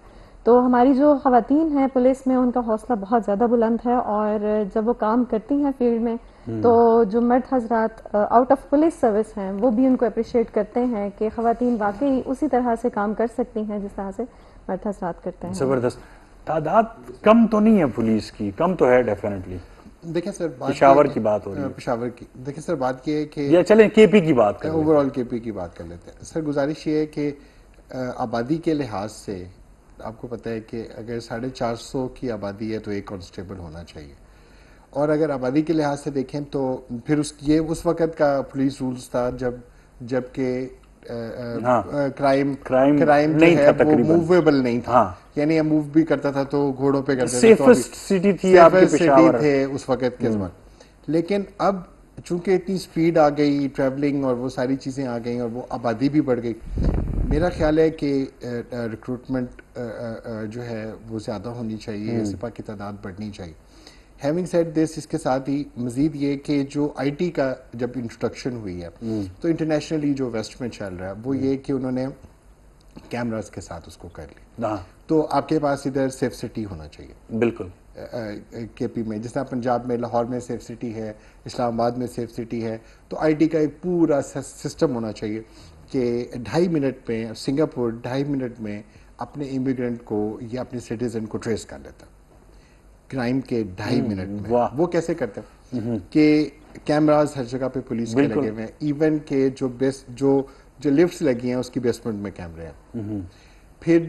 تو ہماری جو خواتین ہیں پولیس میں ان کا حوصلہ بہت زیادہ بلند ہے اور جب وہ کام کرتی ہیں فیلڈ میں تو جو مرد حضرات آؤٹ آف پولیس سروس ہیں وہ بھی ان کو اپریشیٹ کرتے ہیں کہ خواتین واقعی اسی طرح سے کام کر سکتی ہیں جس طرح سے مرد حضرات کرتے ہیں زبردست تعداد کم تو نہیں ہے پولیس کی کم تو ہے ڈیفینیٹلی دیکھیں سر پشاور کی بات ہو رہی ہے. پشاور کی دیکھیں سر بات یہ ہے کہ یا چلیں کے پی کی بات کریں, اوور آل کے پی کی بات کر لیتے ہیں. سر گزارش یہ ہے کہ آبادی کے لحاظ سے آپ کو پتہ ہے کہ اگر 450 کی آبادی ہے تو ایک کانسٹیبل ہونا چاہیے, اور اگر آبادی کے لحاظ سے دیکھیں تو پھر یہ اس وقت کا پولیس رولز تھا جب کہ کرائم جو ہے وہ موویبل نہیں تھا, یعنی موو بھی کرتا تھا تو گھوڑوں پہ کرتے تھے, سیفسٹ سٹی تھی آپ کے پشاور تھے اس وقت کے زمان. لیکن اب چونکہ اتنی سپیڈ آ گئی, ٹریولنگ اور وہ ساری چیزیں آ گئیں اور وہ آبادی بھی بڑھ گئی, میرا خیال ہے کہ ریکروٹمنٹ جو ہے وہ زیادہ ہونی چاہیے, سپاہ کی تعداد بڑھنی چاہیے. ہیونگ سیڈ دس, اس کے ساتھ ہی مزید یہ کہ جو آئی ٹی کا جب انٹروڈکشن ہوئی ہے تو انٹرنیشنلی جو ویسٹ میں چل رہا ہے وہ یہ کہ انہوں نے کیمراز کے ساتھ اس کو کر لیا. تو آپ کے پاس ادھر سیف سٹی ہونا چاہیے. بالکل کے پی میں جس طرح پنجاب میں لاہور میں سیف سٹی ہے, اسلام آباد میں سیف سٹی ہے, تو آئی ٹی کا ایک پورا سسٹم ہونا چاہیے کہ 2.5 منٹ میں سنگاپور 2.5 منٹ میں اپنے امیگرینٹ کو یا اپنے سٹیزن کو ٹریس کر لیتا کرائم کے 2.5 منٹ میں. وہ کیسے کرتے ہیں کہ کیمراز ہر جگہ پہ پولیس کے لگے ہوئے ہیں, ایون کہ جو لفٹس لگی ہیں اس کی بیسمنٹ میں کیمرے ہیں. پھر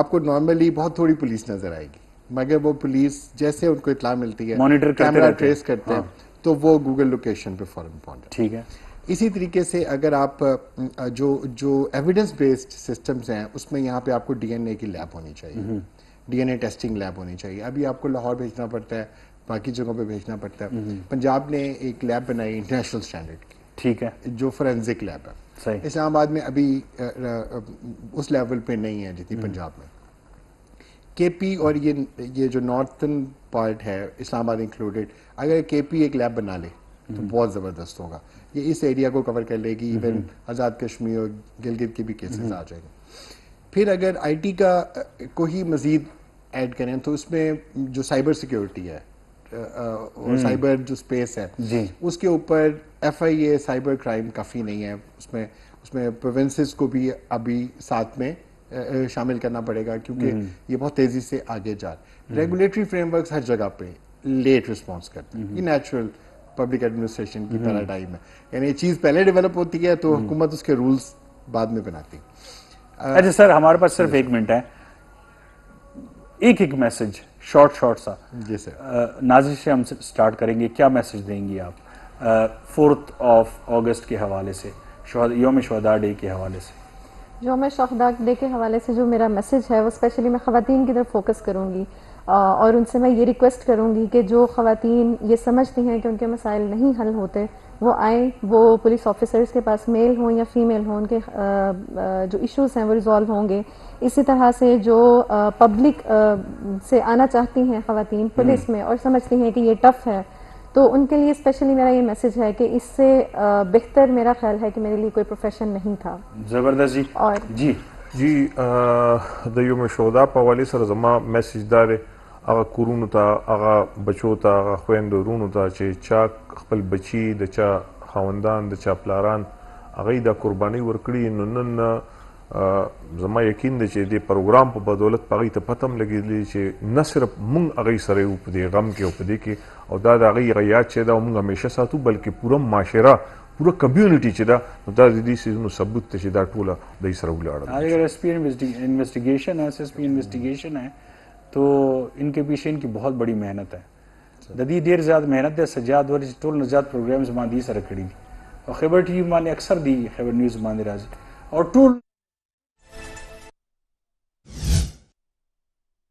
آپ کو نارملی بہت تھوڑی پولیس نظر آئے گی, مگر وہ پولیس جیسے ان کو اطلاع ملتی ہے کیمرہ ٹریس کرتے ہیں تو وہ گوگل لوکیشن پہ فوراً پہنچ جاتے ہیں. ٹھیک ہے. اسی طریقے سے اگر آپ جو ایویڈنس بیسڈ سسٹمز ہیں اس میں یہاں پہ آپ کو ڈی این اے کی لیب ہونی چاہیے, ڈی این اے ٹیسٹنگ لیب ہونی چاہیے. ابھی آپ کو لاہور بھیجنا پڑتا ہے, باقی جگہوں پہ بھیجنا پڑتا ہے. پنجاب نے ایک لیب بنائی انٹرنیشنل اسٹینڈرڈ کی, ٹھیک ہے, جو فورینزک لیب ہے. اسلام آباد میں ابھی اس لیول پہ نہیں ہے جتنی پنجاب میں. کے پی اور یہ جو نارتھن پارٹ ہے اسلام آباد انکلوڈیڈ, اگر کے پی ایک لیب بنا لے تو بہت زبردست ہوگا. یہ اس ایریا کو کور کر لے گی, ایون آزاد کشمیر اور گلگت کے بھی کیسز آ جائیں گے. پھر اگر آئی ٹی کا کو ہی مزید ایڈ کریں تو اس میں جو سائبر سیکیورٹی ہے اور سائبر جو اسپیس ہے اس کے اوپر ایف آئی اے سائبر کرائم کافی نہیں ہے. اس میں پروونسز کو بھی ابھی ساتھ میں شامل کرنا پڑے گا کیونکہ یہ بہت تیزی سے آگے جا رہا ہے. ریگولیٹری فریم ورکس ہر جگہ پہ لیٹ رسپانس کرتے ہیں, یہ نیچرل پبلک ایڈمنسٹریشن کی پیراڈائم ہے. یعنی یہ چیز پہلے ڈیولپ ہوتی ہے تو حکومت اس کے رولز بعد میں بناتی. اچھا سر, ہمارے پاس صرف 1 منٹ ہے, ایک میسج شارٹ سا. جی سر. نازش سے ہم سٹارٹ کریں گے, کیا میسج دیں گی آپ 4 اگست کے حوالے سے, یوم شہداء ڈے کے حوالے سے؟ یوم شہداء ڈے کے حوالے سے جو میرا میسج ہے وہ اسپیشلی میں خواتین کی طرف فوکس کروں گی, اور ان سے میں یہ ریکویسٹ کروں گی کہ جو خواتین یہ سمجھتی ہیں کہ ان کے مسائل نہیں حل ہوتے وہ آئیں, وہ پولیس آفیسرز کے پاس میل ہوں یا فیمیل ہوں, ان کے جو ایشوز ہیں وہ ریزالو ہوں گے. اسی طرح سے جو پبلک سے آنا چاہتی ہیں خواتین پولیس میں اور سمجھتی ہیں کہ یہ ٹف ہے, تو ان کے لیے اسپیشلی میرا یہ میسج ہے کہ اس سے بہتر میرا خیال ہے کہ میرے لیے کوئی پروفیشن نہیں تھا. زبردست جی. اور جی د یوم شهدا په حوالې سره زما میسج دا دی, هغه کورونو ته, هغه بچو ته, هغه خویندو ورونو ته چې چا خپل بچي د چا خاوندان د چا پلاران هغه یې دا قرباني ورکړي, نو نن زما یقین دی چې د پروګرام په بدولت په هغې ته پته هم لګېدلي چې نه صرف مونږ هغې سره یو په دې غم کې او په دې کې, او دا د هغې هغه یاد چې دا مونږ همیشه ساتو, بلکې پوره معاشره پورا کمیونٹی چې دا نو دا د دې څیزونو ثبوت دی چې دا ټوله د سره ولاړه. اگر ایس پی انویسٹیگیشن ہے, ایس ایس پی انویسٹیگیشن ہے, تو ان کے پیچھے ان کی بہت بڑی محنت ہے. ددی دیر زیادہ محنت ہے, سجاد ور ټول نزاد پروگرامز باندې سره کړی دي, او خبر ټي وي باندې اکثر دی, خبر نیوز باندې راځي, او ټول